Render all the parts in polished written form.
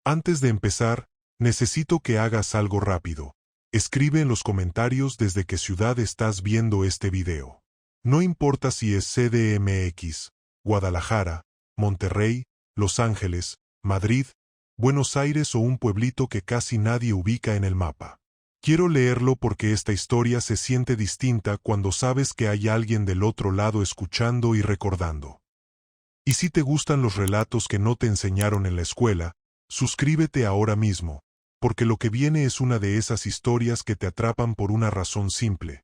Antes de empezar, necesito que hagas algo rápido. Escribe en los comentarios desde qué ciudad estás viendo este video. No importa si es CDMX, Guadalajara, Monterrey, Los Ángeles, Madrid, Buenos Aires o un pueblito que casi nadie ubica en el mapa. Quiero leerlo porque esta historia se siente distinta cuando sabes que hay alguien del otro lado escuchando y recordando. Y si te gustan los relatos que no te enseñaron en la escuela, suscríbete ahora mismo, porque lo que viene es una de esas historias que te atrapan por una razón simple.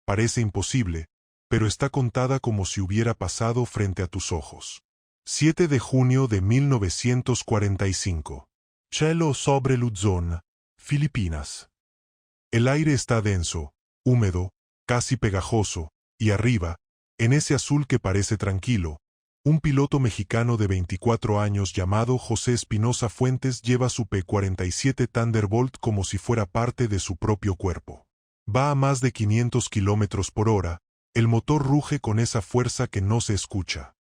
Parece imposible, pero está contada como si hubiera pasado frente a tus ojos. 7 de junio de 1945. Cielo sobre Luzón, Filipinas. El aire está denso, húmedo, casi pegajoso, y arriba, en ese azul que parece tranquilo, un piloto mexicano de 24 años llamado José Espinosa Fuentes lleva su P-47 Thunderbolt como si fuera parte de su propio cuerpo. Va a más de 500 kilómetros por hora, el motor ruge con esa fuerza que no se escucha.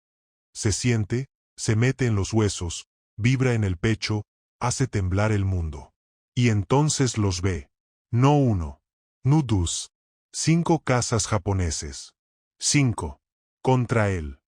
Se siente, se mete en los huesos, vibra en el pecho, hace temblar el mundo. Y entonces los ve. No uno, no dos, 5 cazas japoneses. 5. Contra él.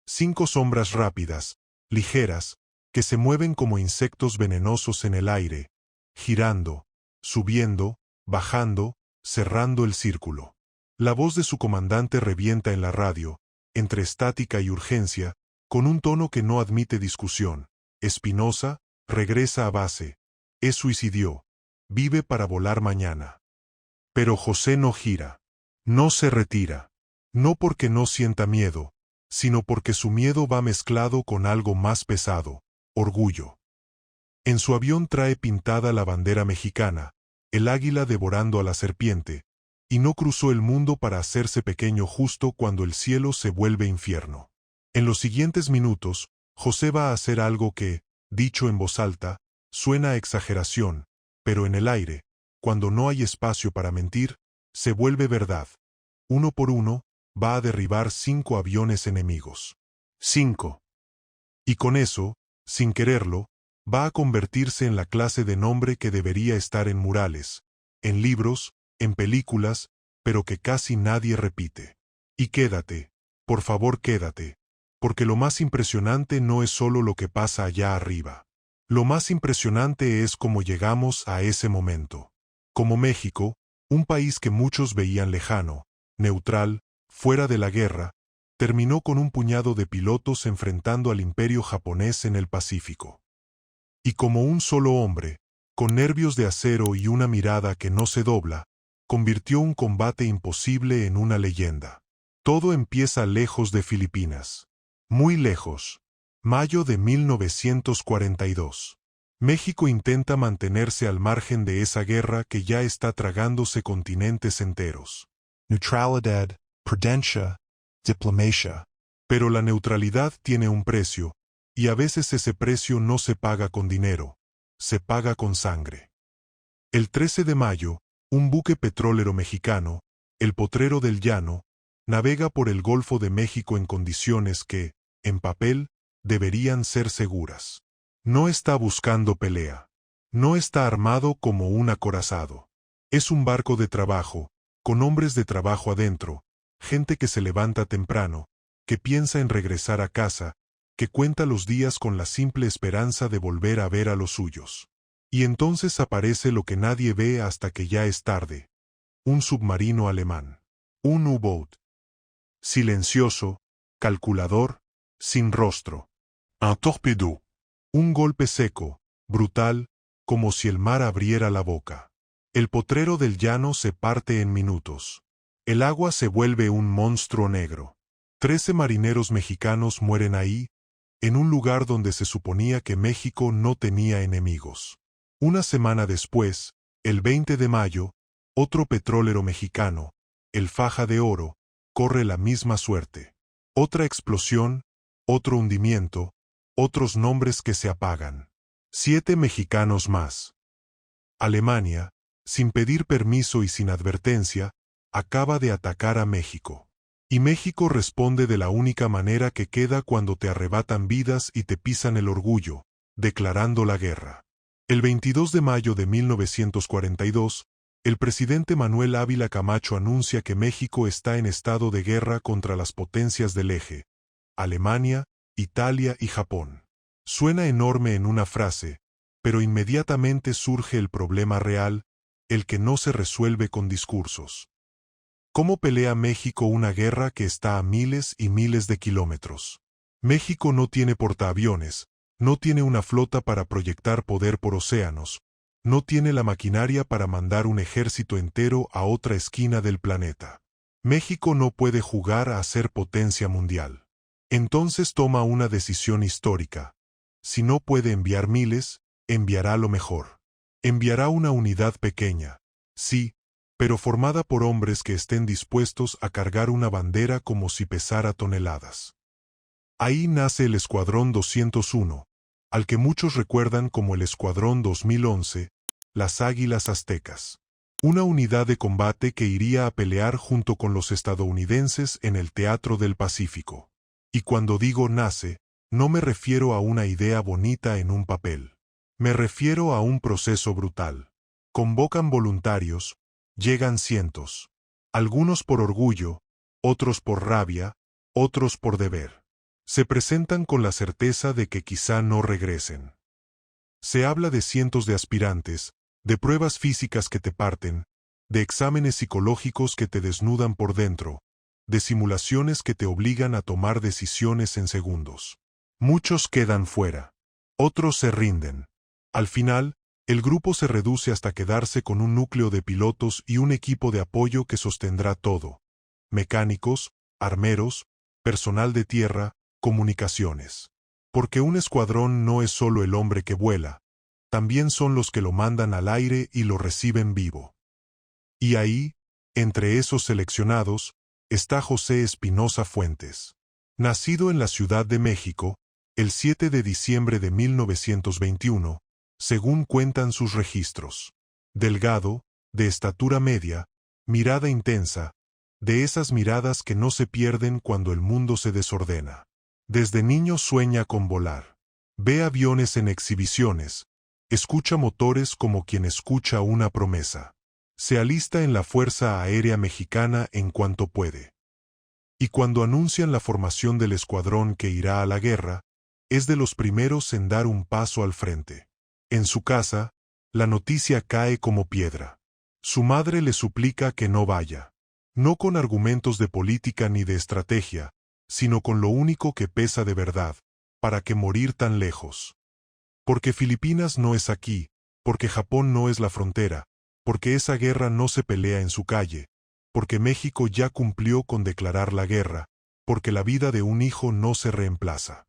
5 sombras rápidas, ligeras, que se mueven como insectos venenosos en el aire, girando, subiendo, bajando, cerrando el círculo. La voz de su comandante revienta en la radio, entre estática y urgencia, con un tono que no admite discusión. Espinosa, regresa a base. Es suicidio. Vive para volar mañana. Pero José no gira. No se retira. No porque no sienta miedo, sino porque su miedo va mezclado con algo más pesado, orgullo. En su avión trae pintada la bandera mexicana, el águila devorando a la serpiente, y no cruzó el mundo para hacerse pequeño justo cuando el cielo se vuelve infierno. En los siguientes minutos, José va a hacer algo que, dicho en voz alta, suena a exageración, pero en el aire, cuando no hay espacio para mentir, se vuelve verdad. Uno por uno, va a derribar 5 aviones enemigos. 5. Y con eso, sin quererlo, va a convertirse en la clase de nombre que debería estar en murales, en libros, en películas, pero que casi nadie repite. Y quédate, por favor quédate, porque lo más impresionante no es solo lo que pasa allá arriba. Lo más impresionante es cómo llegamos a ese momento. Como México, un país que muchos veían lejano, neutral, fuera de la guerra, terminó con un puñado de pilotos enfrentando al imperio japonés en el Pacífico. Y como un solo hombre, con nervios de acero y una mirada que no se dobla, convirtió un combate imposible en una leyenda. Todo empieza lejos de Filipinas. Muy lejos. Mayo de 1942. México intenta mantenerse al margen de esa guerra que ya está tragándose continentes enteros. Neutralidad, prudencia, diplomacia. Pero la neutralidad tiene un precio, y a veces ese precio no se paga con dinero, se paga con sangre. El 13 de mayo, un buque petrolero mexicano, el Potrero del Llano, navega por el Golfo de México en condiciones que, en papel, deberían ser seguras. No está buscando pelea. No está armado como un acorazado. Es un barco de trabajo, con hombres de trabajo adentro, gente que se levanta temprano, que piensa en regresar a casa, que cuenta los días con la simple esperanza de volver a ver a los suyos. Y entonces aparece lo que nadie ve hasta que ya es tarde. Un submarino alemán. Un U-boat. Silencioso, calculador, sin rostro. Un torpedo. Un golpe seco, brutal, como si el mar abriera la boca. El Potrero del Llano se parte en minutos. El agua se vuelve un monstruo negro. 13 marineros mexicanos mueren ahí, en un lugar donde se suponía que México no tenía enemigos. Una semana después, el 20 de mayo, otro petrolero mexicano, el Faja de Oro, corre la misma suerte. Otra explosión, otro hundimiento, otros nombres que se apagan. 7 mexicanos más. Alemania, sin pedir permiso y sin advertencia, acaba de atacar a México. Y México responde de la única manera que queda cuando te arrebatan vidas y te pisan el orgullo, declarando la guerra. El 22 de mayo de 1942, el presidente Manuel Ávila Camacho anuncia que México está en estado de guerra contra las potencias del eje, Alemania, Italia y Japón. Suena enorme en una frase, pero inmediatamente surge el problema real, el que no se resuelve con discursos. ¿Cómo pelea México una guerra que está a miles y miles de kilómetros? México no tiene portaaviones, no tiene una flota para proyectar poder por océanos, no tiene la maquinaria para mandar un ejército entero a otra esquina del planeta. México no puede jugar a ser potencia mundial. Entonces toma una decisión histórica. Si no puede enviar miles, enviará lo mejor. Enviará una unidad pequeña, sí, pero formada por hombres que estén dispuestos a cargar una bandera como si pesara toneladas. Ahí nace el Escuadrón 201, al que muchos recuerdan como el Escuadrón 2011, las Águilas Aztecas. Una unidad de combate que iría a pelear junto con los estadounidenses en el Teatro del Pacífico. Y cuando digo nace, no me refiero a una idea bonita en un papel. Me refiero a un proceso brutal. Convocan voluntarios, llegan cientos. Algunos por orgullo, otros por rabia, otros por deber. Se presentan con la certeza de que quizá no regresen. Se habla de cientos de aspirantes, de pruebas físicas que te parten, de exámenes psicológicos que te desnudan por dentro, de simulaciones que te obligan a tomar decisiones en segundos. Muchos quedan fuera. Otros se rinden. Al final, el grupo se reduce hasta quedarse con un núcleo de pilotos y un equipo de apoyo que sostendrá todo. Mecánicos, armeros, personal de tierra, comunicaciones. Porque un escuadrón no es solo el hombre que vuela, también son los que lo mandan al aire y lo reciben vivo. Y ahí, entre esos seleccionados, está José Espinosa Fuentes. Nacido en la Ciudad de México, el 7 de diciembre de 1921, según cuentan sus registros. Delgado, de estatura media, mirada intensa, de esas miradas que no se pierden cuando el mundo se desordena. Desde niño sueña con volar. Ve aviones en exhibiciones, escucha motores como quien escucha una promesa. Se alista en la Fuerza Aérea Mexicana en cuanto puede. Y cuando anuncian la formación del escuadrón que irá a la guerra, es de los primeros en dar un paso al frente. En su casa, la noticia cae como piedra. Su madre le suplica que no vaya. No con argumentos de política ni de estrategia, sino con lo único que pesa de verdad, ¿para qué morir tan lejos? Porque Filipinas no es aquí, porque Japón no es la frontera, porque esa guerra no se pelea en su calle, porque México ya cumplió con declarar la guerra, porque la vida de un hijo no se reemplaza.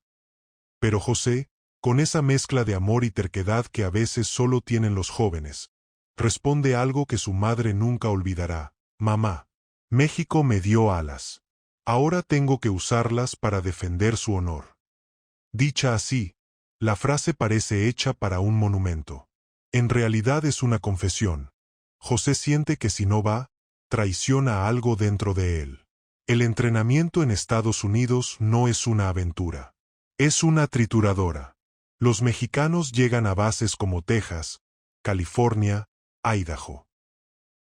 Pero José, con esa mezcla de amor y terquedad que a veces solo tienen los jóvenes, responde algo que su madre nunca olvidará: mamá, México me dio alas. Ahora tengo que usarlas para defender su honor. Dicha así, la frase parece hecha para un monumento. En realidad es una confesión. José siente que si no va, traiciona algo dentro de él. El entrenamiento en Estados Unidos no es una aventura. Es una trituradora. Los mexicanos llegan a bases como Texas, California, Idaho.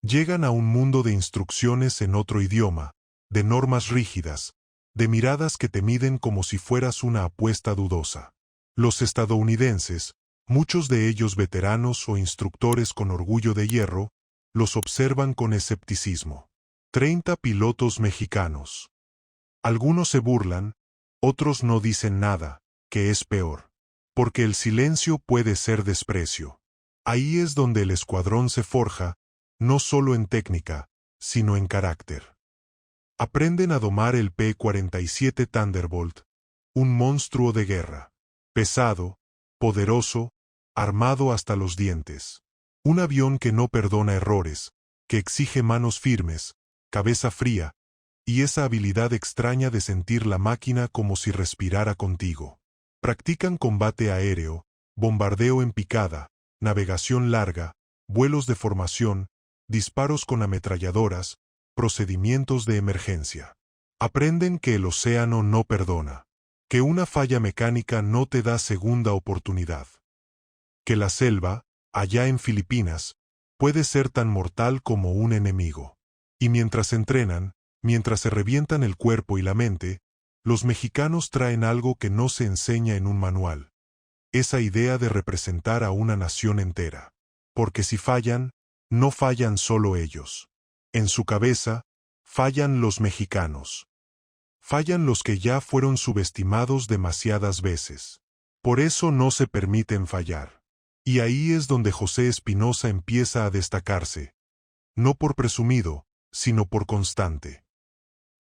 Llegan a un mundo de instrucciones en otro idioma, de normas rígidas, de miradas que te miden como si fueras una apuesta dudosa. Los estadounidenses, muchos de ellos veteranos o instructores con orgullo de hierro, los observan con escepticismo. 30 pilotos mexicanos. Algunos se burlan, otros no dicen nada, que es peor. Porque el silencio puede ser desprecio. Ahí es donde el escuadrón se forja, no solo en técnica, sino en carácter. Aprenden a domar el P-47 Thunderbolt, un monstruo de guerra. Pesado, poderoso, armado hasta los dientes. Un avión que no perdona errores, que exige manos firmes, cabeza fría, y esa habilidad extraña de sentir la máquina como si respirara contigo. Practican combate aéreo, bombardeo en picada, navegación larga, vuelos de formación, disparos con ametralladoras, procedimientos de emergencia. Aprenden que el océano no perdona. Que una falla mecánica no te da segunda oportunidad. Que la selva, allá en Filipinas, puede ser tan mortal como un enemigo. Y mientras entrenan, mientras se revientan el cuerpo y la mente, los mexicanos traen algo que no se enseña en un manual. Esa idea de representar a una nación entera. Porque si fallan, no fallan solo ellos. En su cabeza, fallan los mexicanos. Fallan los que ya fueron subestimados demasiadas veces. Por eso no se permiten fallar. Y ahí es donde José Espinosa empieza a destacarse. No por presumido, sino por constante.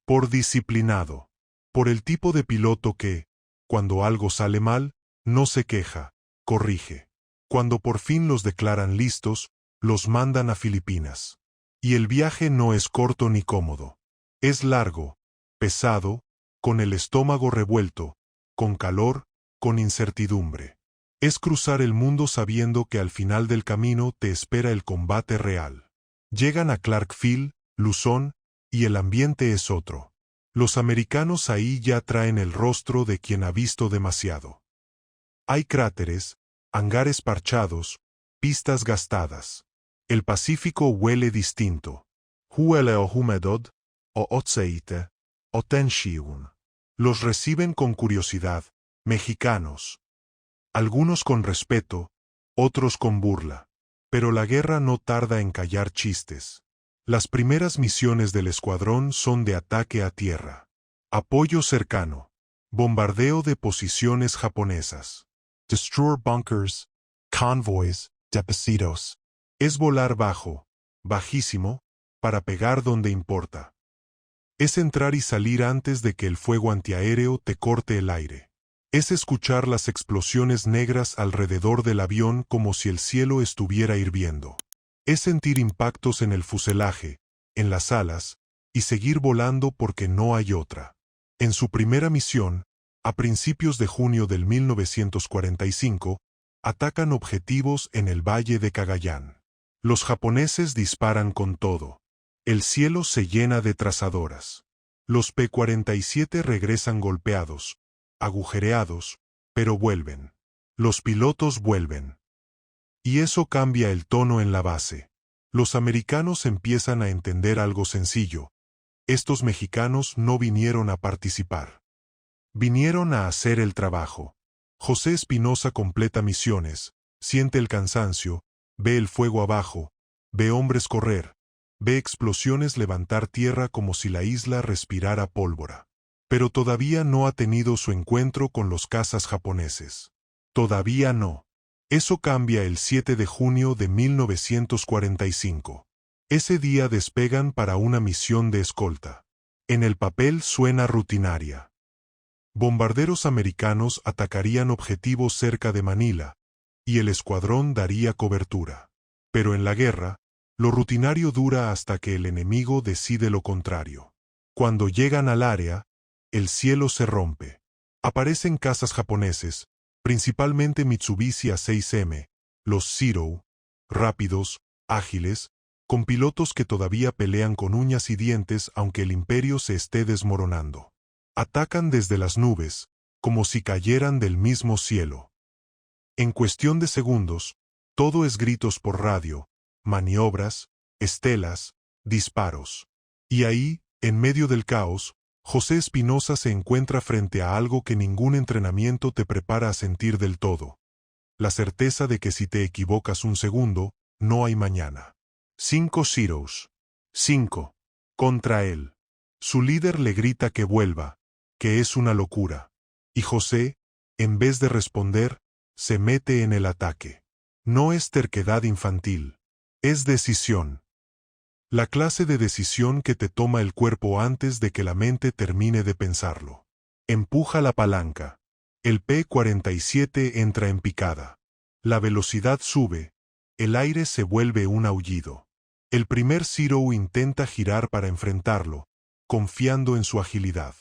Por disciplinado. Por el tipo de piloto que, cuando algo sale mal, no se queja, corrige. Cuando por fin los declaran listos, los mandan a Filipinas. Y el viaje no es corto ni cómodo. Es largo, pesado, con el estómago revuelto, con calor, con incertidumbre. Es cruzar el mundo sabiendo que al final del camino te espera el combate real. Llegan a Clarkfield, Luzón, y el ambiente es otro. Los americanos ahí ya traen el rostro de quien ha visto demasiado. Hay cráteres, hangares parchados, pistas gastadas. El Pacífico huele distinto. Huele o humedad, o aceite, o tensión. Los reciben con curiosidad, mexicanos. Algunos con respeto, otros con burla. Pero la guerra no tarda en callar chistes. Las primeras misiones del escuadrón son de ataque a tierra. Apoyo cercano. Bombardeo de posiciones japonesas. Destroyer bunkers, convoys, depósitos. Es volar bajo, bajísimo, para pegar donde importa. Es entrar y salir antes de que el fuego antiaéreo te corte el aire. Es escuchar las explosiones negras alrededor del avión como si el cielo estuviera hirviendo. Es sentir impactos en el fuselaje, en las alas, y seguir volando porque no hay otra. En su primera misión, a principios de junio del 1945, atacan objetivos en el valle de Cagayán. Los japoneses disparan con todo. El cielo se llena de trazadoras. Los P-47 regresan golpeados, agujereados, pero vuelven. Los pilotos vuelven. Y eso cambia el tono en la base. Los americanos empiezan a entender algo sencillo. Estos mexicanos no vinieron a participar. Vinieron a hacer el trabajo. José Espinosa completa misiones, siente el cansancio, ve el fuego abajo, ve hombres correr, ve explosiones levantar tierra como si la isla respirara pólvora. Pero todavía no ha tenido su encuentro con los cazas japoneses. Todavía no. Eso cambia el 7 de junio de 1945. Ese día despegan para una misión de escolta. En el papel suena rutinaria. Bombarderos americanos atacarían objetivos cerca de Manila, y el escuadrón daría cobertura. Pero en la guerra, lo rutinario dura hasta que el enemigo decide lo contrario. Cuando llegan al área, el cielo se rompe. Aparecen cazas japoneses, principalmente Mitsubishi A6M, los Zero, rápidos, ágiles, con pilotos que todavía pelean con uñas y dientes aunque el imperio se esté desmoronando. Atacan desde las nubes, como si cayeran del mismo cielo. En cuestión de segundos, todo es gritos por radio, maniobras, estelas, disparos. Y ahí, en medio del caos, José Espinosa se encuentra frente a algo que ningún entrenamiento te prepara a sentir del todo. La certeza de que si te equivocas un segundo, no hay mañana. 5 Zeros. 5. Contra él. Su líder le grita que vuelva, que es una locura. Y José, en vez de responder, se mete en el ataque. No es terquedad infantil. Es decisión. La clase de decisión que te toma el cuerpo antes de que la mente termine de pensarlo. Empuja la palanca. El P-47 entra en picada. La velocidad sube. El aire se vuelve un aullido. El primer Zero intenta girar para enfrentarlo, confiando en su agilidad.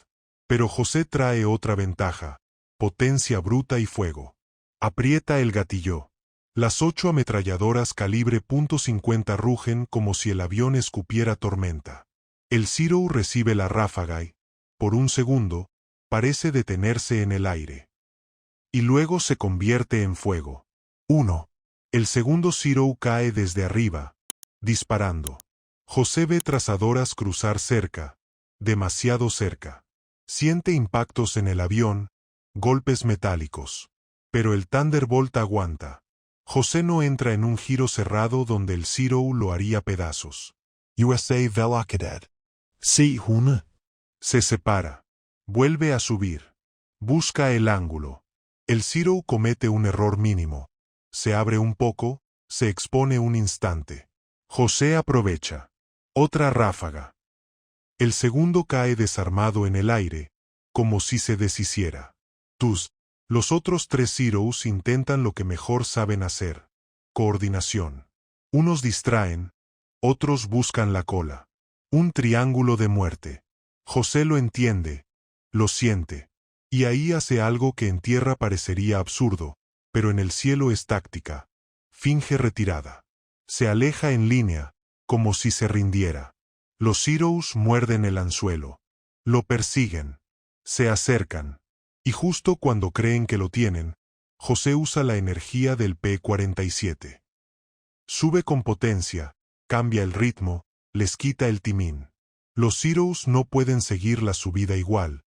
Pero José trae otra ventaja: potencia bruta y fuego. Aprieta el gatillo. Las 8 ametralladoras calibre .50 rugen como si el avión escupiera tormenta. El Zero recibe la ráfaga y, por un segundo, parece detenerse en el aire. Y luego se convierte en fuego. 1. El segundo Zero cae desde arriba, disparando. José ve trazadoras cruzar cerca, demasiado cerca. Siente impactos en el avión, golpes metálicos. Pero el Thunderbolt aguanta. José no entra en un giro cerrado donde el Zero lo haría pedazos. USA Velocadet. Sí, una. Se separa. Vuelve a subir. Busca el ángulo. El Zero comete un error mínimo. Se abre un poco, se expone un instante. José aprovecha. Otra ráfaga. El segundo cae desarmado en el aire, como si se deshiciera. Los otros 3 Zeros intentan lo que mejor saben hacer. Coordinación. Unos distraen, otros buscan la cola. Un triángulo de muerte. José lo entiende, lo siente. Y ahí hace algo que en tierra parecería absurdo, pero en el cielo es táctica. Finge retirada. Se aleja en línea, como si se rindiera. Los Zeros muerden el anzuelo. Lo persiguen. Se acercan. Y justo cuando creen que lo tienen, José usa la energía del P-47. Sube con potencia, cambia el ritmo, les quita el timín. Los Zeros no pueden seguir la subida igual.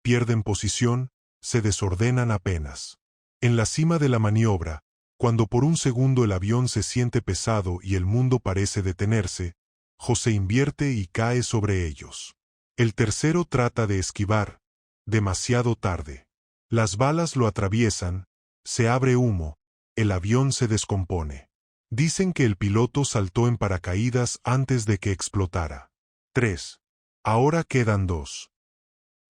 Pierden posición, se desordenan apenas. En la cima de la maniobra, cuando por un segundo el avión se siente pesado y el mundo parece detenerse, José invierte y cae sobre ellos. El tercero trata de esquivar. Demasiado tarde. Las balas lo atraviesan, se abre humo, el avión se descompone. Dicen que el piloto saltó en paracaídas antes de que explotara. 3. Ahora quedan 2.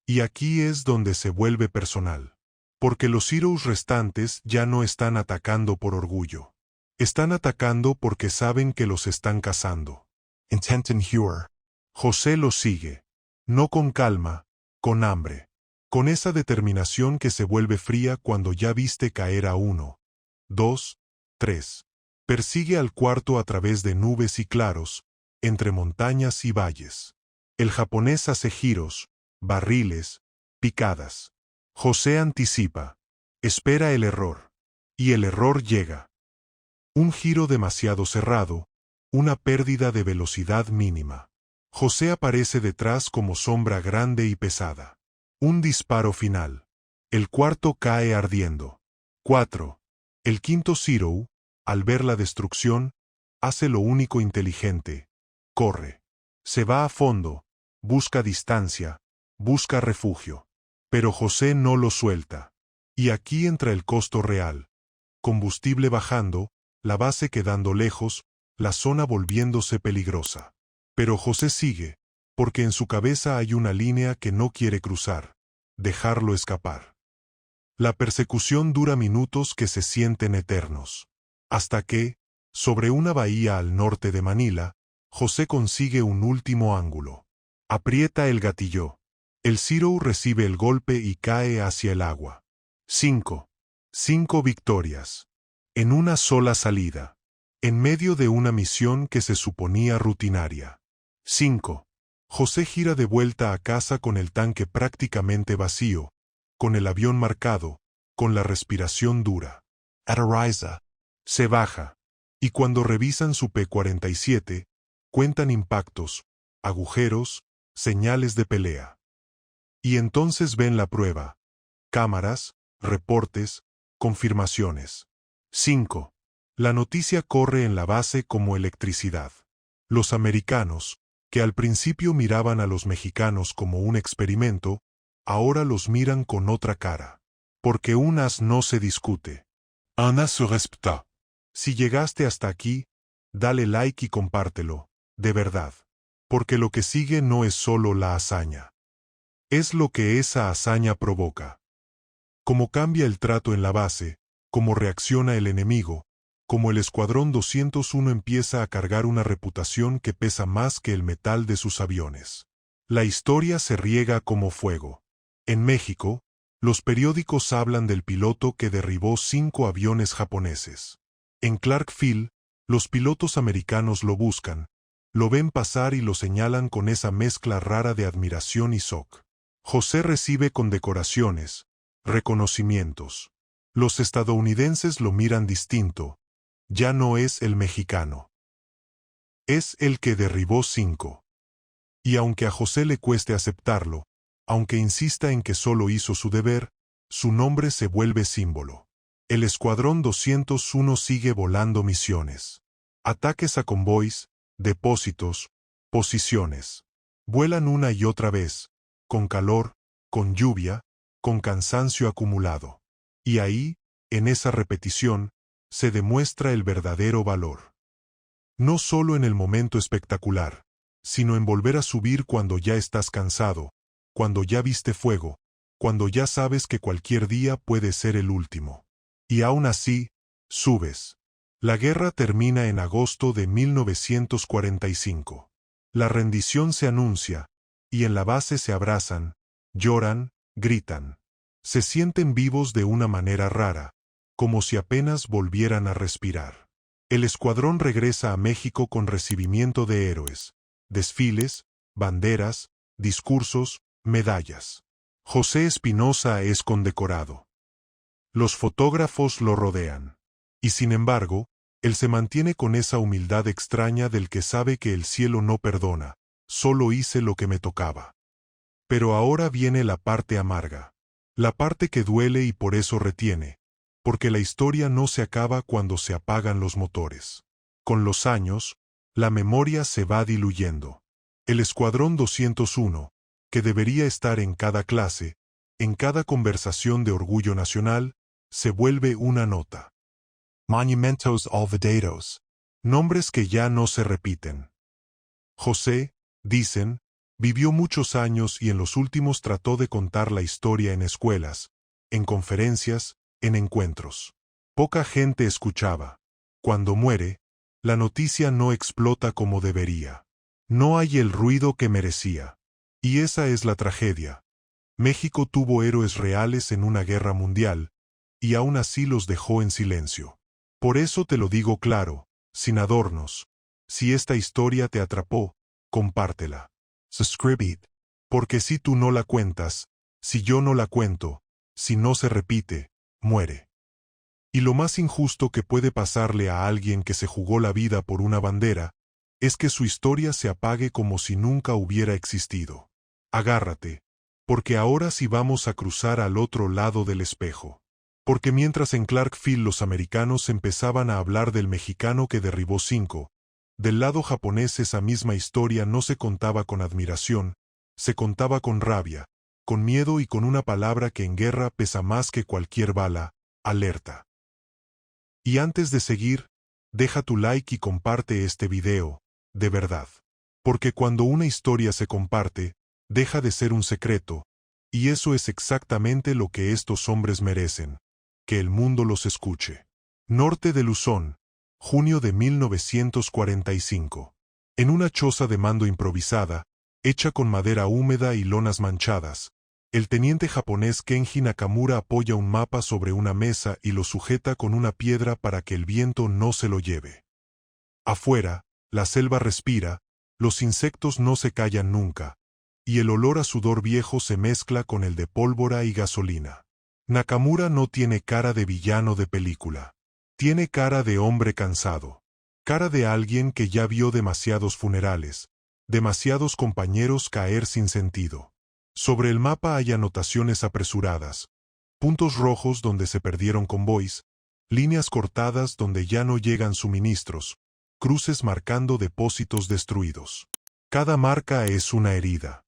Y aquí es donde se vuelve personal. Porque los Zeros restantes ya no están atacando por orgullo. Están atacando porque saben que los están cazando. Intent and Hure. José los sigue. No con calma, con hambre. Con esa determinación que se vuelve fría cuando ya viste caer a 1, 2, 3. Persigue al cuarto a través de nubes y claros, entre montañas y valles. El japonés hace giros, barriles, picadas. José anticipa. Espera el error. Y el error llega. Un giro demasiado cerrado, una pérdida de velocidad mínima. José aparece detrás como sombra grande y pesada. Un disparo final. El cuarto cae ardiendo. 4. El quinto Zero, al ver la destrucción, hace lo único inteligente. Corre. Se va a fondo, busca distancia, busca refugio. Pero José no lo suelta. Y aquí entra el costo real. Combustible bajando, la base quedando lejos, la zona volviéndose peligrosa. Pero José sigue, porque en su cabeza hay una línea que no quiere cruzar. Dejarlo escapar. La persecución dura minutos que se sienten eternos. Hasta que, sobre una bahía al norte de Manila, José consigue un último ángulo. Aprieta el gatillo. El Zero recibe el golpe y cae hacia el agua. 5. 5 victorias. En una sola salida. En medio de una misión que se suponía rutinaria. 5. José gira de vuelta a casa con el tanque prácticamente vacío, con el avión marcado, con la respiración dura. Atariza. Se baja. Y cuando revisan su P-47, cuentan impactos, agujeros, señales de pelea. Y entonces ven la prueba. Cámaras, reportes, confirmaciones. 5. La noticia corre en la base como electricidad. Los americanos, que al principio miraban a los mexicanos como un experimento, ahora los miran con otra cara. Porque un as no se discute. Un as se respecta. Si llegaste hasta aquí, dale like y compártelo, de verdad. Porque lo que sigue no es solo la hazaña. Es lo que esa hazaña provoca. Cómo cambia el trato en la base, cómo reacciona el enemigo, cómo el Escuadrón 201 empieza a cargar una reputación que pesa más que el metal de sus aviones. La historia se riega como fuego. En México, los periódicos hablan del piloto que derribó 5 aviones japoneses. En Clarkfield, los pilotos americanos lo buscan, lo ven pasar y lo señalan con esa mezcla rara de admiración y shock. José recibe condecoraciones, reconocimientos. Los estadounidenses lo miran distinto. Ya no es el mexicano. Es el que derribó 5. Y aunque a José le cueste aceptarlo, aunque insista en que solo hizo su deber, su nombre se vuelve símbolo. El Escuadrón 201 sigue volando misiones. Ataques a convoys, depósitos, posiciones. Vuelan una y otra vez, con calor, con lluvia, con cansancio acumulado. Y ahí, en esa repetición, se demuestra el verdadero valor. No solo en el momento espectacular, sino en volver a subir cuando ya estás cansado, cuando ya viste fuego, cuando ya sabes que cualquier día puede ser el último. Y aún así, subes. La guerra termina en agosto de 1945. La rendición se anuncia, y en la base se abrazan, lloran, gritan. Se sienten vivos de una manera rara, como si apenas volvieran a respirar. El escuadrón regresa a México con recibimiento de héroes, desfiles, banderas, discursos, medallas. José Espinosa es condecorado. Los fotógrafos lo rodean. Y sin embargo, él se mantiene con esa humildad extraña del que sabe que el cielo no perdona, solo hice lo que me tocaba. Pero ahora viene la parte amarga. La parte que duele y por eso retiene, porque la historia no se acaba cuando se apagan los motores. Con los años, la memoria se va diluyendo. El Escuadrón 201, que debería estar en cada clase, en cada conversación de orgullo nacional, se vuelve una nota. Monumentos olvidados. Nombres que ya no se repiten. José, dicen, vivió muchos años y en los últimos trató de contar la historia en escuelas, en conferencias, en encuentros. Poca gente escuchaba. Cuando muere, la noticia no explota como debería. No hay el ruido que merecía. Y esa es la tragedia. México tuvo héroes reales en una guerra mundial, y aún así los dejó en silencio. Por eso te lo digo claro, sin adornos. Si esta historia te atrapó, compártela. Suscribid. Porque si tú no la cuentas, si yo no la cuento, si no se repite, muere. Y lo más injusto que puede pasarle a alguien que se jugó la vida por una bandera, es que su historia se apague como si nunca hubiera existido. Agárrate, porque ahora sí vamos a cruzar al otro lado del espejo. Porque mientras en Clarkfield los americanos empezaban a hablar del mexicano que derribó 5, del lado japonés esa misma historia no se contaba con admiración, se contaba con rabia, con miedo y con una palabra que en guerra pesa más que cualquier bala: alerta. Y antes de seguir, deja tu like y comparte este video, de verdad. Porque cuando una historia se comparte, deja de ser un secreto, y eso es exactamente lo que estos hombres merecen, que el mundo los escuche. Norte de Luzón, junio de 1945. En una choza de mando improvisada, hecha con madera húmeda y lonas manchadas, el teniente japonés Kenji Nakamura apoya un mapa sobre una mesa y lo sujeta con una piedra para que el viento no se lo lleve. Afuera, la selva respira, los insectos no se callan nunca, y el olor a sudor viejo se mezcla con el de pólvora y gasolina. Nakamura no tiene cara de villano de película. Tiene cara de hombre cansado. Cara de alguien que ya vio demasiados funerales, demasiados compañeros caer sin sentido. Sobre el mapa hay anotaciones apresuradas, puntos rojos donde se perdieron convoys, líneas cortadas donde ya no llegan suministros, cruces marcando depósitos destruidos. Cada marca es una herida.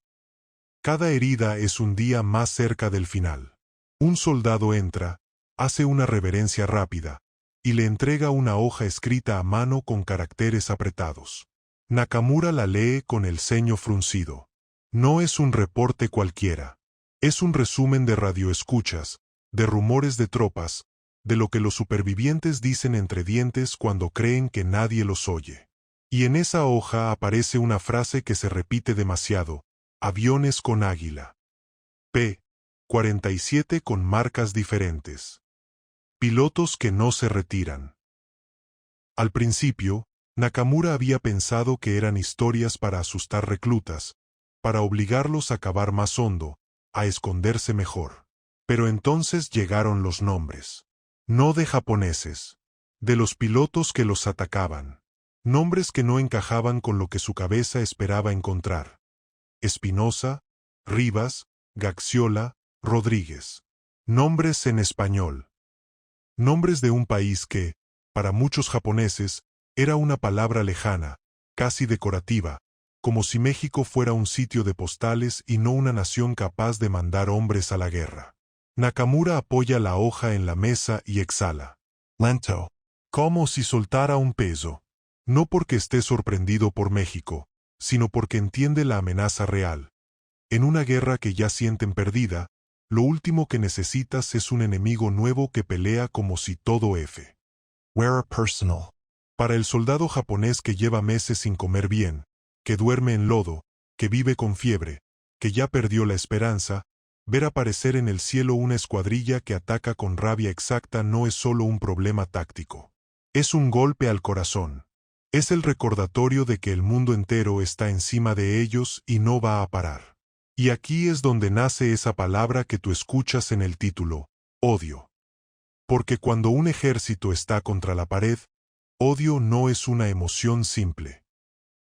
Cada herida es un día más cerca del final. Un soldado entra, hace una reverencia rápida, y le entrega una hoja escrita a mano con caracteres apretados. Nakamura la lee con el ceño fruncido. No es un reporte cualquiera. Es un resumen de radioescuchas, de rumores de tropas, de lo que los supervivientes dicen entre dientes cuando creen que nadie los oye. Y en esa hoja aparece una frase que se repite demasiado: aviones con águila. P-47 con marcas diferentes. Pilotos que no se retiran. Al principio, Nakamura había pensado que eran historias para asustar reclutas, para obligarlos a cavar más hondo, a esconderse mejor. Pero entonces llegaron los nombres. No de japoneses. De los pilotos que los atacaban. Nombres que no encajaban con lo que su cabeza esperaba encontrar. Espinosa, Rivas, Gaxiola, Rodríguez. Nombres en español. Nombres de un país que, para muchos japoneses, era una palabra lejana, casi decorativa, como si México fuera un sitio de postales y no una nación capaz de mandar hombres a la guerra. Nakamura apoya la hoja en la mesa y exhala. Lento. Como si soltara un peso. No porque esté sorprendido por México, sino porque entiende la amenaza real. En una guerra que ya sienten perdida, lo último que necesitas es un enemigo nuevo que pelea como si todo F. Wearer personal. Para el soldado japonés que lleva meses sin comer bien, que duerme en lodo, que vive con fiebre, que ya perdió la esperanza, ver aparecer en el cielo una escuadrilla que ataca con rabia exacta no es solo un problema táctico. Es un golpe al corazón. Es el recordatorio de que el mundo entero está encima de ellos y no va a parar. Y aquí es donde nace esa palabra que tú escuchas en el título, odio. Porque cuando un ejército está contra la pared, odio no es una emoción simple.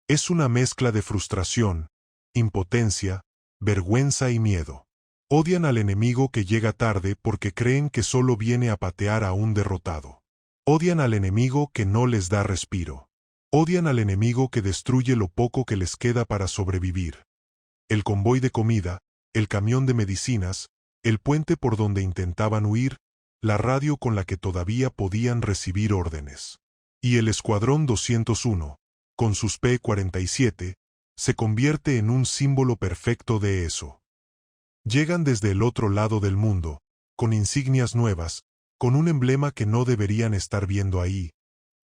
Es una mezcla de frustración, impotencia, vergüenza y miedo. Odian al enemigo que llega tarde porque creen que solo viene a patear a un derrotado. Odian al enemigo que no les da respiro. Odian al enemigo que destruye lo poco que les queda para sobrevivir. El convoy de comida, el camión de medicinas, el puente por donde intentaban huir, la radio con la que todavía podían recibir órdenes. Y el Escuadrón 201, con sus P-47, se convierte en un símbolo perfecto de eso. Llegan desde el otro lado del mundo, con insignias nuevas, con un emblema que no deberían estar viendo ahí.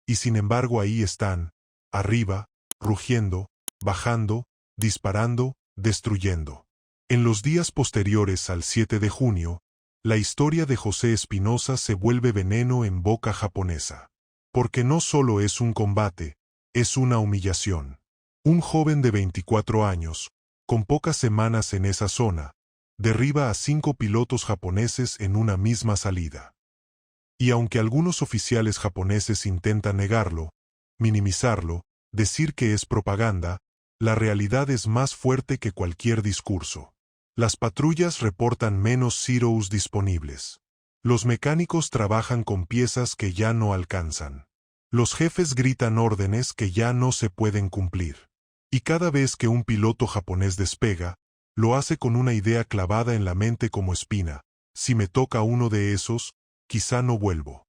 Y sin embargo ahí están, arriba, rugiendo, bajando, disparando, destruyendo. En los días posteriores al 7 de junio, la historia de José Espinosa se vuelve veneno en boca japonesa. Porque no solo es un combate, es una humillación. Un joven de 24 años, con pocas semanas en esa zona, derriba a 5 pilotos japoneses en una misma salida. Y aunque algunos oficiales japoneses intentan negarlo, minimizarlo, decir que es propaganda, la realidad es más fuerte que cualquier discurso. Las patrullas reportan menos Zeros disponibles. Los mecánicos trabajan con piezas que ya no alcanzan. Los jefes gritan órdenes que ya no se pueden cumplir. Y cada vez que un piloto japonés despega, lo hace con una idea clavada en la mente como espina. Si me toca uno de esos, quizá no vuelvo.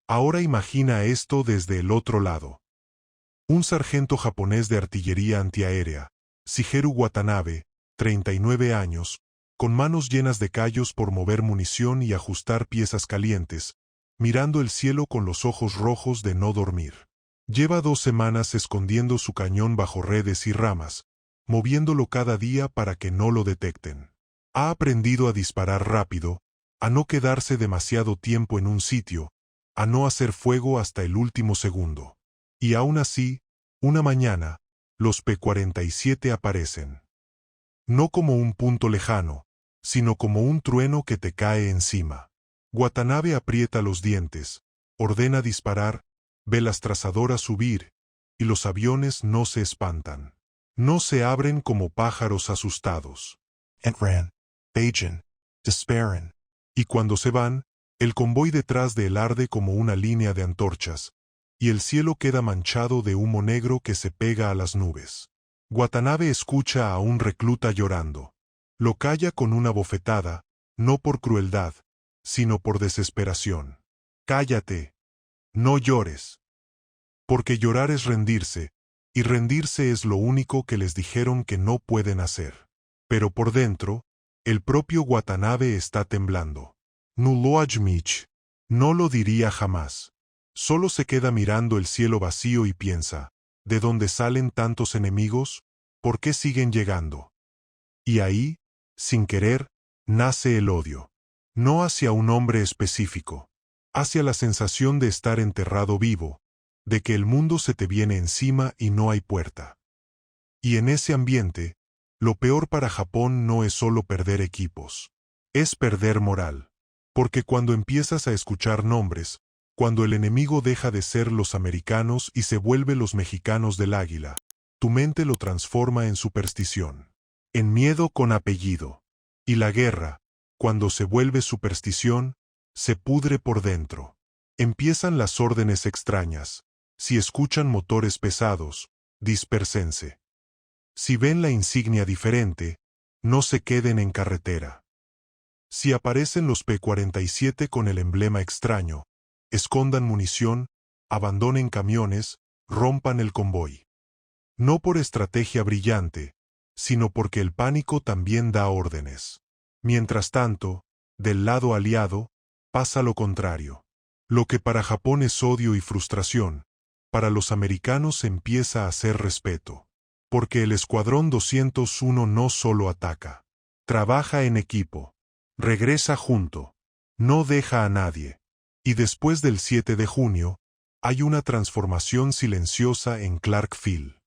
Ahora imagina esto desde el otro lado. Un sargento japonés de artillería antiaérea, Shigeru Watanabe, 39 años, con manos llenas de callos por mover munición y ajustar piezas calientes, mirando el cielo con los ojos rojos de no dormir. Lleva 2 semanas escondiendo su cañón bajo redes y ramas, moviéndolo cada día para que no lo detecten. Ha aprendido a disparar rápido, a no quedarse demasiado tiempo en un sitio, a no hacer fuego hasta el último segundo. Y aún así, una mañana, los P-47 aparecen. No como un punto lejano, sino como un trueno que te cae encima. Watanabe aprieta los dientes, ordena disparar, ve las trazadoras subir, y los aviones no se espantan. No se abren como pájaros asustados. Entran. Bajan. Despairing. Y cuando se van, el convoy detrás de él arde como una línea de antorchas, y el cielo queda manchado de humo negro que se pega a las nubes. Watanabe escucha a un recluta llorando. Lo calla con una bofetada, no por crueldad, sino por desesperación. Cállate. No llores. Porque llorar es rendirse, y rendirse es lo único que les dijeron que no pueden hacer. Pero por dentro, el propio Watanabe está temblando. No lo admite. No lo diría jamás. Solo se queda mirando el cielo vacío y piensa, ¿de dónde salen tantos enemigos? ¿Por qué siguen llegando? Y ahí, sin querer, nace el odio. No hacia un hombre específico, hacia la sensación de estar enterrado vivo, de que el mundo se te viene encima y no hay puerta. Y en ese ambiente, Lo peor para Japón no es solo perder equipos. Es perder moral. Porque cuando empiezas a escuchar nombres, cuando el enemigo deja de ser los americanos y se vuelve los mexicanos del águila, tu mente lo transforma en superstición, en miedo con apellido. Y la guerra, cuando se vuelve superstición, se pudre por dentro. Empiezan las órdenes extrañas. Si escuchan motores pesados, dispérsense. Si ven la insignia diferente, no se queden en carretera. Si aparecen los P-47 con el emblema extraño, escondan munición, abandonen camiones, rompan el convoy. No por estrategia brillante, sino porque el pánico también da órdenes. Mientras tanto, del lado aliado, pasa lo contrario. Lo que para Japón es odio y frustración, para los americanos empieza a ser respeto. Porque el Escuadrón 201 no solo ataca, trabaja en equipo, regresa junto, no deja a nadie. Y después del 7 de junio, hay una transformación silenciosa en Clark Field.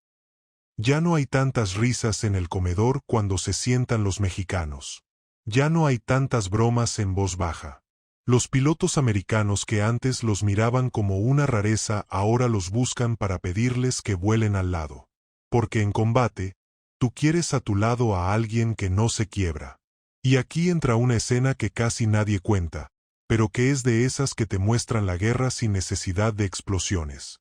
Ya no hay tantas risas en el comedor cuando se sientan los mexicanos. Ya no hay tantas bromas en voz baja. Los pilotos americanos que antes los miraban como una rareza ahora los buscan para pedirles que vuelen al lado. Porque en combate, tú quieres a tu lado a alguien que no se quiebra. Y aquí entra una escena que casi nadie cuenta, pero que es de esas que te muestran la guerra sin necesidad de explosiones.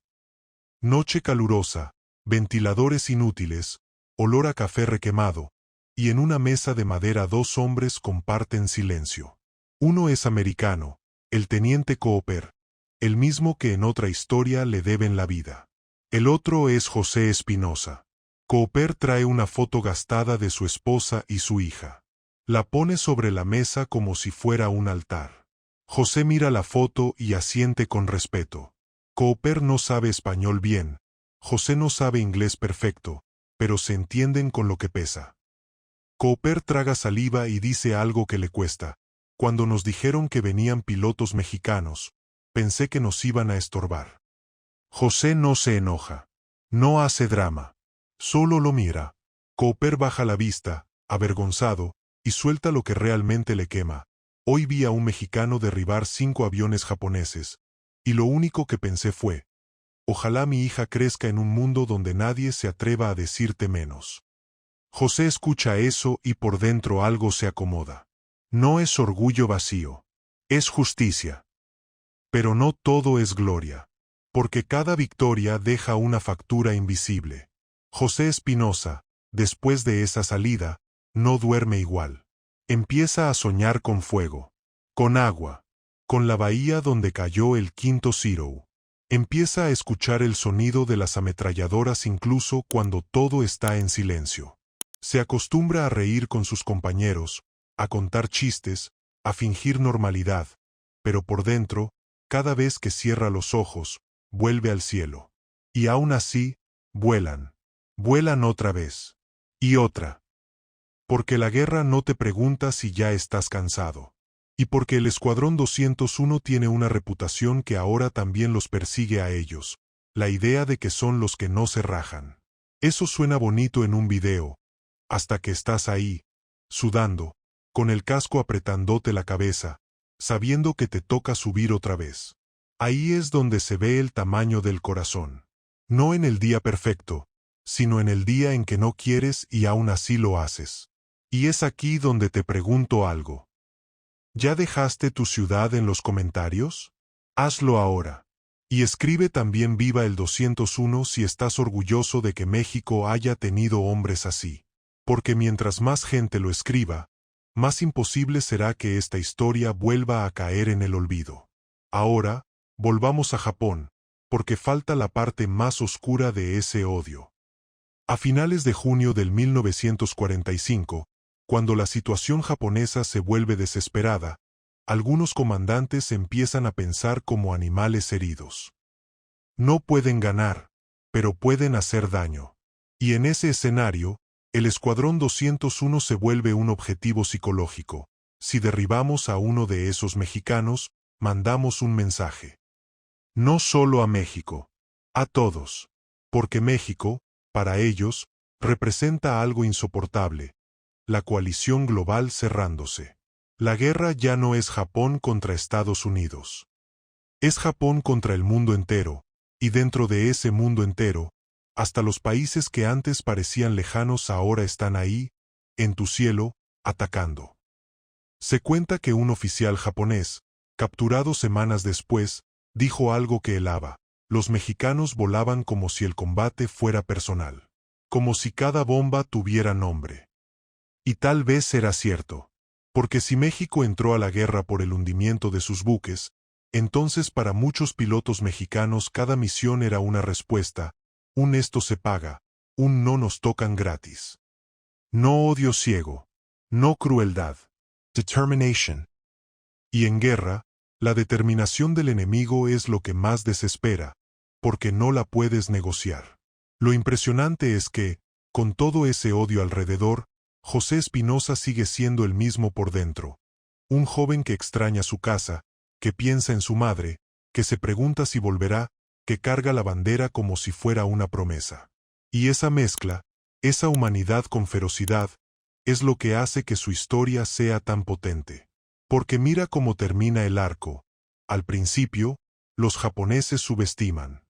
Noche calurosa, ventiladores inútiles, olor a café requemado, y en una mesa de madera dos hombres comparten silencio. Uno es americano, el teniente Cooper, el mismo que en otra historia le deben la vida. El otro es José Espinosa. Cooper trae una foto gastada de su esposa y su hija. La pone sobre la mesa como si fuera un altar. José mira la foto y asiente con respeto. Cooper no sabe español bien. José no sabe inglés perfecto, pero se entienden con lo que pesa. Cooper traga saliva y dice algo que le cuesta. Cuando nos dijeron que venían pilotos mexicanos, pensé que nos iban a estorbar. José no se enoja. No hace drama. Solo lo mira. Cooper baja la vista, avergonzado, y suelta lo que realmente le quema. Hoy vi a un mexicano derribar 5 aviones japoneses, y lo único que pensé fue, ojalá mi hija crezca en un mundo donde nadie se atreva a decirte menos. José escucha eso y por dentro algo se acomoda. No es orgullo vacío. Es justicia. Pero no todo es gloria. Porque cada victoria deja una factura invisible. José Espinosa, después de esa salida, no duerme igual. Empieza a soñar con fuego, con agua, con la bahía donde cayó el quinto Zero. Empieza a escuchar el sonido de las ametralladoras incluso cuando todo está en silencio. Se acostumbra a reír con sus compañeros, a contar chistes, a fingir normalidad, pero por dentro, cada vez que cierra los ojos, vuelve al cielo. Y aún así, vuelan. Vuelan otra vez. Y otra. Porque la guerra no te pregunta si ya estás cansado. Y porque el Escuadrón 201 tiene una reputación que ahora también los persigue a ellos. La idea de que son los que no se rajan. Eso suena bonito en un video. Hasta que estás ahí, sudando, con el casco apretándote la cabeza, sabiendo que te toca subir otra vez. Ahí es donde se ve el tamaño del corazón. No en el día perfecto, sino en el día en que no quieres y aún así lo haces. Y es aquí donde te pregunto algo. ¿Ya dejaste tu ciudad en los comentarios? Hazlo ahora. Y escribe también viva el 201 si estás orgulloso de que México haya tenido hombres así. Porque mientras más gente lo escriba, más imposible será que esta historia vuelva a caer en el olvido. Ahora, volvamos a Japón, porque falta la parte más oscura de ese odio. A finales de junio del 1945, cuando la situación japonesa se vuelve desesperada, algunos comandantes empiezan a pensar como animales heridos. No pueden ganar, pero pueden hacer daño. Y en ese escenario, el Escuadrón 201 se vuelve un objetivo psicológico. Si derribamos a uno de esos mexicanos, mandamos un mensaje. No solo a México, a todos. Porque México, para ellos, representa algo insoportable: la coalición global cerrándose. La guerra ya no es Japón contra Estados Unidos. Es Japón contra el mundo entero, y dentro de ese mundo entero, hasta los países que antes parecían lejanos ahora están ahí, en tu cielo, atacando. Se cuenta que un oficial japonés, capturado semanas después, dijo algo que helaba: los mexicanos volaban como si el combate fuera personal, como si cada bomba tuviera nombre. Y tal vez era cierto, porque si México entró a la guerra por el hundimiento de sus buques, entonces para muchos pilotos mexicanos cada misión era una respuesta: un esto se paga, un no nos tocan gratis. No odio ciego, no crueldad. Determination. Y en guerra, la determinación del enemigo es lo que más desespera, porque no la puedes negociar. Lo impresionante es que, con todo ese odio alrededor, José Espinosa sigue siendo el mismo por dentro. Un joven que extraña su casa, que piensa en su madre, que se pregunta si volverá, que carga la bandera como si fuera una promesa. Y esa mezcla, esa humanidad con ferocidad, es lo que hace que su historia sea tan potente. Porque mira cómo termina el arco. Al principio, los japoneses subestiman.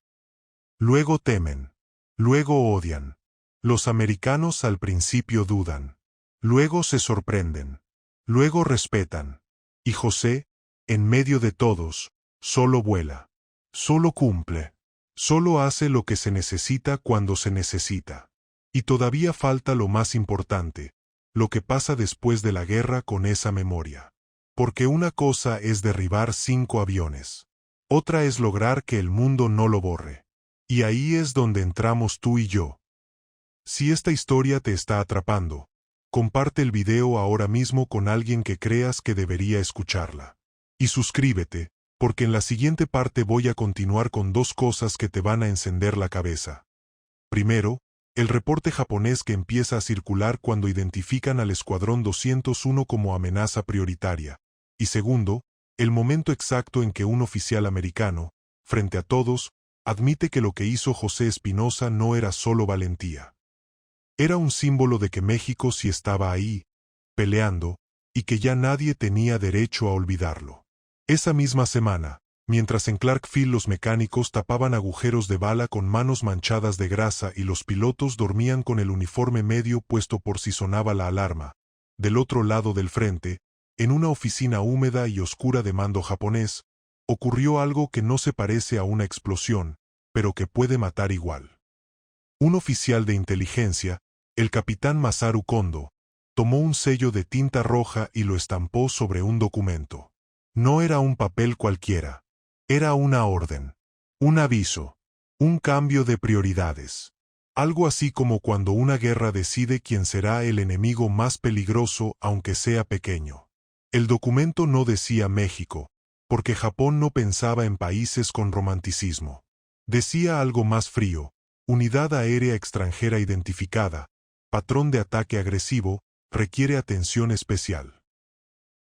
Luego temen. Luego odian. Los americanos al principio dudan. Luego se sorprenden. Luego respetan. Y José, en medio de todos, solo vuela. Solo cumple. Solo hace lo que se necesita cuando se necesita. Y todavía falta lo más importante: lo que pasa después de la guerra con esa memoria. Porque una cosa es derribar 5 aviones. Otra es lograr que el mundo no lo borre. Y ahí es donde entramos tú y yo. Si esta historia te está atrapando, comparte el video ahora mismo con alguien que creas que debería escucharla. Y suscríbete, porque en la siguiente parte voy a continuar con 2 cosas que te van a encender la cabeza. Primero, el reporte japonés que empieza a circular cuando identifican al Escuadrón 201 como amenaza prioritaria. Y segundo, el momento exacto en que un oficial americano, frente a todos, admite que lo que hizo José Espinosa no era solo valentía. Era un símbolo de que México sí estaba ahí, peleando, y que ya nadie tenía derecho a olvidarlo. Esa misma semana, mientras en Clarkfield los mecánicos tapaban agujeros de bala con manos manchadas de grasa y los pilotos dormían con el uniforme medio puesto por si sonaba la alarma, del otro lado del frente, en una oficina húmeda y oscura de mando japonés, ocurrió algo que no se parece a una explosión, pero que puede matar igual. Un oficial de inteligencia, el capitán Masaru Kondo, tomó un sello de tinta roja y lo estampó sobre un documento. No era un papel cualquiera. Era una orden, un aviso, un cambio de prioridades. Algo así como cuando una guerra decide quién será el enemigo más peligroso aunque sea pequeño. El documento no decía México, porque Japón no pensaba en países con romanticismo. Decía algo más frío: unidad aérea extranjera identificada, patrón de ataque agresivo, requiere atención especial.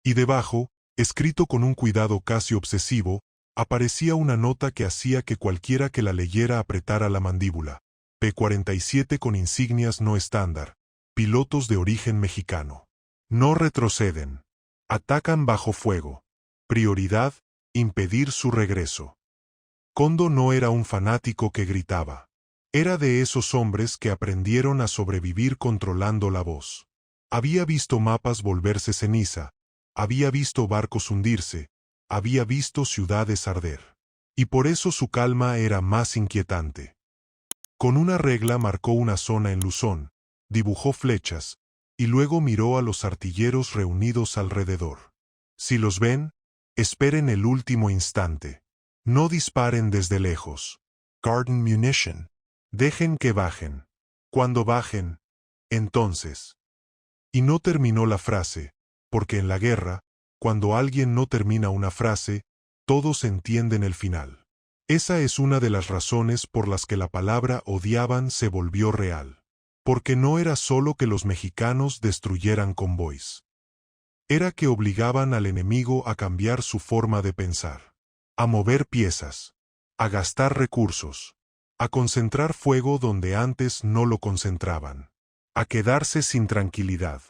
Y debajo, escrito con un cuidado casi obsesivo, aparecía una nota que hacía que cualquiera que la leyera apretara la mandíbula: P-47 con insignias no estándar, pilotos de origen mexicano. No retroceden. Atacan bajo fuego. Prioridad: impedir su regreso. Kondo no era un fanático que gritaba. Era de esos hombres que aprendieron a sobrevivir controlando la voz. Había visto mapas volverse ceniza, había visto barcos hundirse, había visto ciudades arder. Y por eso su calma era más inquietante. Con una regla marcó una zona en Luzón, dibujó flechas, y luego miró a los artilleros reunidos alrededor. Si los ven, esperen el último instante. No disparen desde lejos. Garden munition. Dejen que bajen. Cuando bajen, entonces. Y no terminó la frase, porque en la guerra, cuando alguien no termina una frase, todos entienden el final. Esa es una de las razones por las que la palabra odiaban se volvió real. Porque no era solo que los mexicanos destruyeran convoys. Era que obligaban al enemigo a cambiar su forma de pensar, a mover piezas, a gastar recursos, a concentrar fuego donde antes no lo concentraban. a quedarse sin tranquilidad.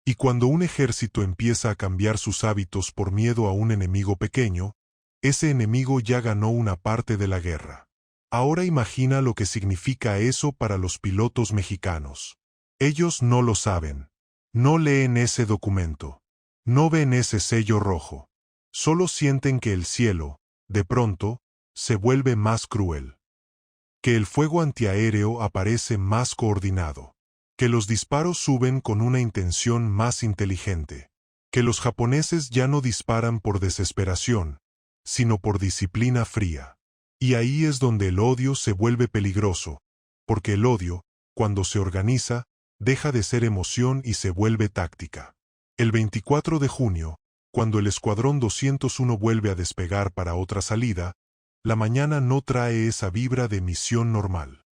Y cuando un ejército empieza a cambiar sus hábitos por miedo a un enemigo pequeño, ese enemigo ya ganó una parte de la guerra. Ahora imagina lo que significa eso para los pilotos mexicanos. Ellos no lo saben. No leen ese documento. No ven ese sello rojo. Solo sienten que el cielo, de pronto, se vuelve más cruel. Que el fuego antiaéreo aparece más coordinado. Que los disparos suben con una intención más inteligente. Que los japoneses ya no disparan por desesperación, sino por disciplina fría. Y ahí es donde el odio se vuelve peligroso, porque el odio, cuando se organiza, deja de ser emoción y se vuelve táctica. El 24 de junio, cuando el Escuadrón 201 vuelve a despegar para otra salida, la mañana no trae esa vibra de misión normal.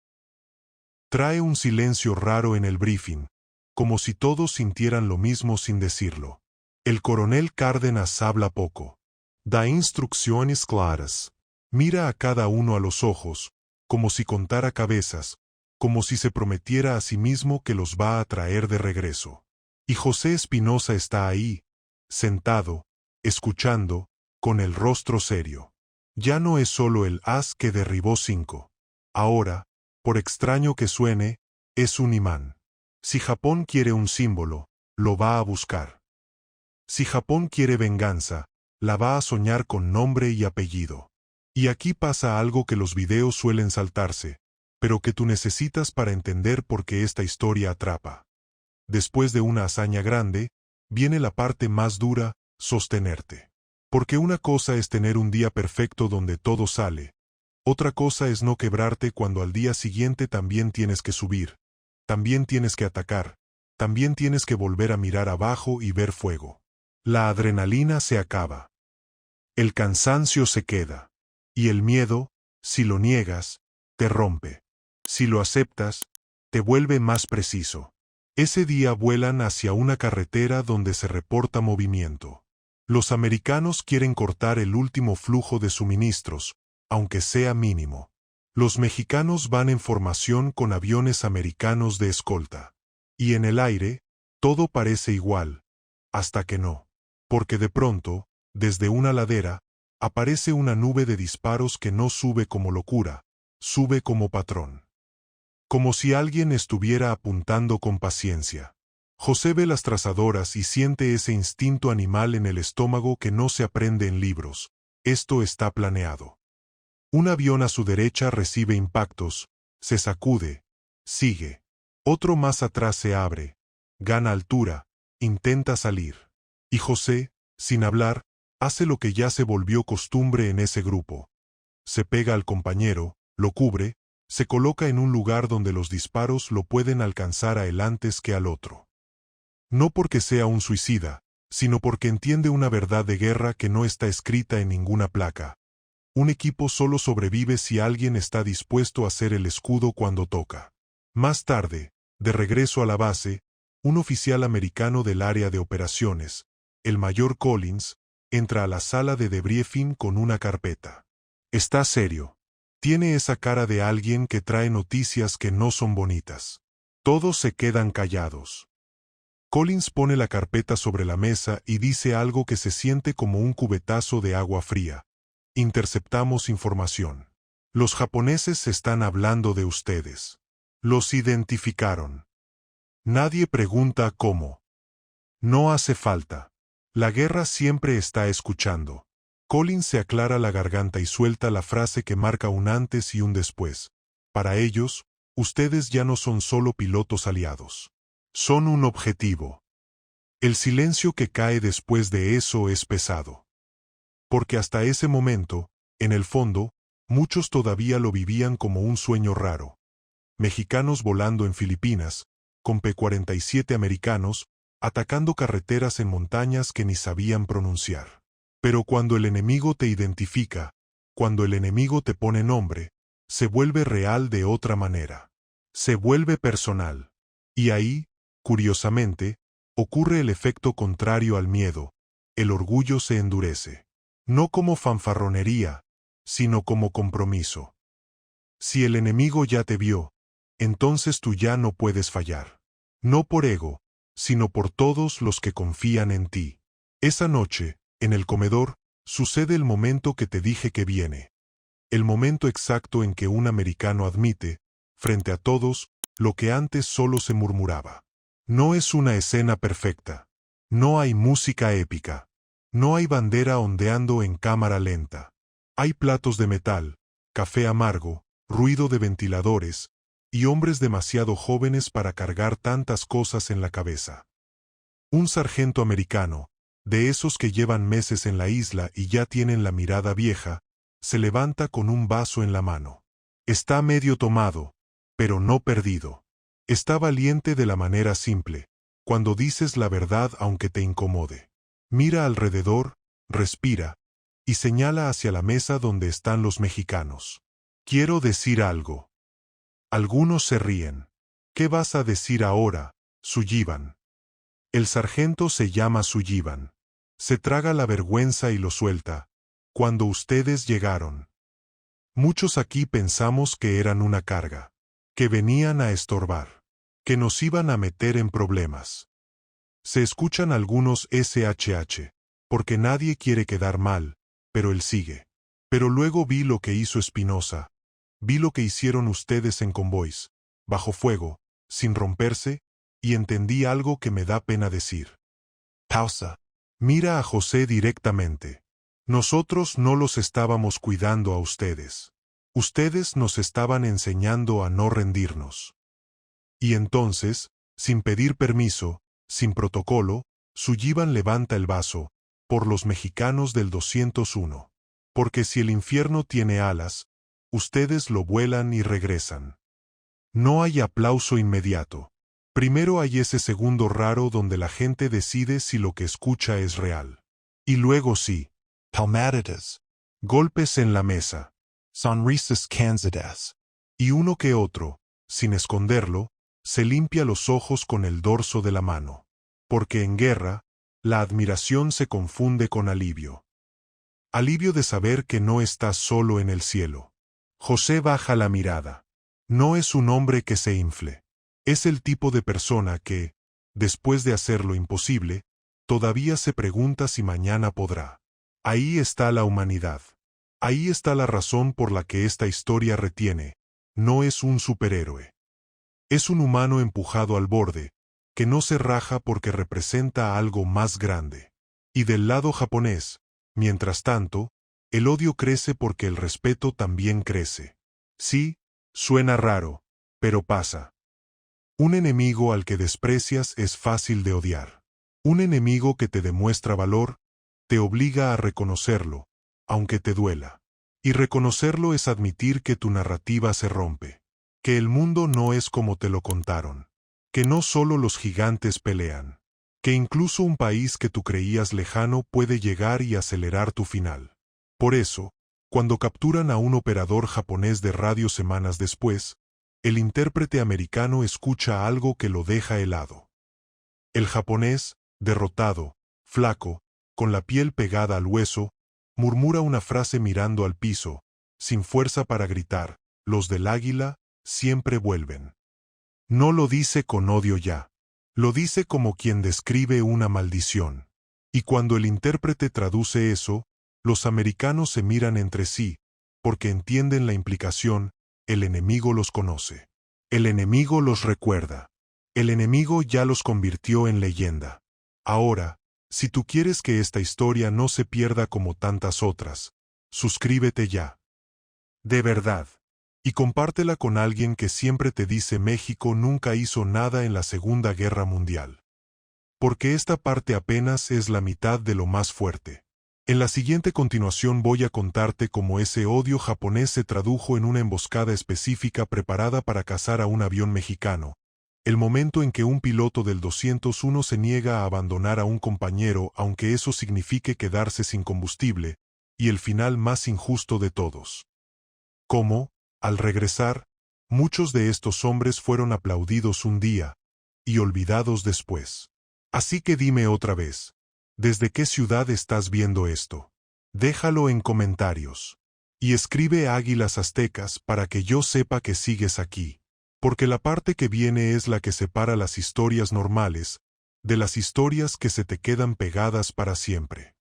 Trae un silencio raro en el briefing, como si todos sintieran lo mismo sin decirlo. El coronel Cárdenas habla poco. Da instrucciones claras. Mira a cada uno a los ojos, como si contara cabezas, como si se prometiera a sí mismo que los va a traer de regreso. Y José Espinosa está ahí, sentado, escuchando, con el rostro serio. Ya no es solo el as que derribó 5. Ahora, por extraño que suene, es un imán. Si Japón quiere un símbolo, lo va a buscar. Si Japón quiere venganza, la va a soñar con nombre y apellido. Y aquí pasa algo que los videos suelen saltarse, pero que tú necesitas para entender por qué esta historia atrapa. Después de una hazaña grande, viene la parte más dura, sostenerte. Porque una cosa es tener un día perfecto donde todo sale. Otra cosa es no quebrarte cuando al día siguiente también tienes que subir, también tienes que atacar, también tienes que volver a mirar abajo y ver fuego. La adrenalina se acaba. El cansancio se queda. Y el miedo, si lo niegas, te rompe. Si lo aceptas, te vuelve más preciso. Ese día vuelan hacia una carretera donde se reporta movimiento. Los americanos quieren cortar el último flujo de suministros, aunque sea mínimo. Los mexicanos van en formación con aviones americanos de escolta. Y en el aire, todo parece igual, hasta que no. Porque de pronto, desde una ladera, aparece una nube de disparos que no sube como locura, sube como patrón. Como si alguien estuviera apuntando con paciencia. José ve las trazadoras y siente ese instinto animal en el estómago que no se aprende en libros. Esto está planeado. Un avión a su derecha recibe impactos, se sacude, sigue. Otro más atrás se abre, gana altura, intenta salir. Y José, sin hablar, hace lo que ya se volvió costumbre en ese grupo. Se pega al compañero, lo cubre, se coloca en un lugar donde los disparos lo pueden alcanzar a él antes que al otro. No porque sea un suicida, sino porque entiende una verdad de guerra que no está escrita en ninguna placa. Un equipo solo sobrevive si alguien está dispuesto a hacer el escudo cuando toca. Más tarde, de regreso a la base, un oficial americano del área de operaciones, el mayor Collins, entra a la sala de debriefing con una carpeta. Está serio. Tiene esa cara de alguien que trae noticias que no son bonitas. Todos se quedan callados. Collins pone la carpeta sobre la mesa y dice algo que se siente como un cubetazo de agua fría. Interceptamos información. Los japoneses están hablando de ustedes. Los identificaron. Nadie pregunta cómo. No hace falta. La guerra siempre está escuchando. Collins se aclara la garganta y suelta la frase que marca un antes y un después. Para ellos, ustedes ya no son solo pilotos aliados. Son un objetivo. El silencio que cae después de eso es pesado. Porque hasta ese momento, en el fondo, muchos todavía lo vivían como un sueño raro. Mexicanos volando en Filipinas, con P-47 americanos, atacando carreteras en montañas que ni sabían pronunciar. Pero cuando el enemigo te identifica, cuando el enemigo te pone nombre, se vuelve real de otra manera. Se vuelve personal. Y ahí, curiosamente, ocurre el efecto contrario al miedo. El orgullo se endurece. No como fanfarronería, sino como compromiso. Si el enemigo ya te vio, entonces tú ya no puedes fallar. No por ego, sino por todos los que confían en ti. Esa noche, en el comedor, sucede el momento que te dije que viene. El momento exacto en que un americano admite, frente a todos, lo que antes solo se murmuraba. No es una escena perfecta. No hay música épica. No hay bandera ondeando en cámara lenta. Hay platos de metal, café amargo, ruido de ventiladores, y hombres demasiado jóvenes para cargar tantas cosas en la cabeza. Un sargento americano, de esos que llevan meses en la isla y ya tienen la mirada vieja, se levanta con un vaso en la mano. Está medio tomado, pero no perdido. Está valiente de la manera simple, cuando dices la verdad aunque te incomode. Mira alrededor, respira, y señala hacia la mesa donde están los mexicanos. Quiero decir algo. Algunos se ríen. ¿Qué vas a decir ahora, Sullivan? El sargento se llama Sullivan. Se traga la vergüenza y lo suelta. Cuando ustedes llegaron. Muchos aquí pensamos que eran una carga, que venían a estorbar, que nos iban a meter en problemas. Se escuchan algunos SHH, porque nadie quiere quedar mal, pero él sigue. Pero luego vi lo que hizo Espinosa, vi lo que hicieron ustedes en convoys, bajo fuego, sin romperse, y entendí algo que me da pena decir. Pausa. Mira a José directamente. Nosotros no los estábamos cuidando a ustedes. Ustedes nos estaban enseñando a no rendirnos. Y entonces, sin pedir permiso, sin protocolo, Sullivan levanta el vaso, por los mexicanos del 201. Porque si el infierno tiene alas, ustedes lo vuelan y regresan. No hay aplauso inmediato. Primero hay ese segundo raro donde la gente decide si lo que escucha es real. Y luego sí. Palmaditas. Golpes en la mesa. Sonrisas cansadas. Y uno que otro, sin esconderlo, se limpia los ojos con el dorso de la mano. Porque en guerra, la admiración se confunde con alivio. Alivio de saber que no estás solo en el cielo. José baja la mirada. No es un hombre que se infle. Es el tipo de persona que, después de hacer lo imposible, todavía se pregunta si mañana podrá. Ahí está la humanidad. Ahí está la razón por la que esta historia retiene. No es un superhéroe. Es un humano empujado al borde, que no se raja porque representa algo más grande. Y del lado japonés, mientras tanto, el odio crece porque el respeto también crece. Sí, suena raro, pero pasa. Un enemigo al que desprecias es fácil de odiar. Un enemigo que te demuestra valor, te obliga a reconocerlo, aunque te duela. Y reconocerlo es admitir que tu narrativa se rompe. Que el mundo no es como te lo contaron. Que no solo los gigantes pelean. Que incluso un país que tú creías lejano puede llegar y acelerar tu final. Por eso, cuando capturan a un operador japonés de radio semanas después, el intérprete americano escucha algo que lo deja helado. El japonés, derrotado, flaco, con la piel pegada al hueso, murmura una frase mirando al piso, sin fuerza para gritar, los del águila siempre vuelven. No lo dice con odio ya. Lo dice como quien describe una maldición. Y cuando el intérprete traduce eso, los americanos se miran entre sí, porque entienden la implicación. El enemigo los conoce. El enemigo los recuerda. El enemigo ya los convirtió en leyenda. Ahora, si tú quieres que esta historia no se pierda como tantas otras, suscríbete ya. De verdad. Y compártela con alguien que siempre te dice México nunca hizo nada en la Segunda Guerra Mundial. Porque esta parte apenas es la mitad de lo más fuerte. En la siguiente continuación voy a contarte cómo ese odio japonés se tradujo en una emboscada específica preparada para cazar a un avión mexicano, el momento en que un piloto del 201 se niega a abandonar a un compañero aunque eso signifique quedarse sin combustible, y el final más injusto de todos. Cómo, al regresar, muchos de estos hombres fueron aplaudidos un día, y olvidados después. Así que dime otra vez. ¿Desde qué ciudad estás viendo esto? Déjalo en comentarios. Y escribe Águilas Aztecas para que yo sepa que sigues aquí. Porque la parte que viene es la que separa las historias normales de las historias que se te quedan pegadas para siempre.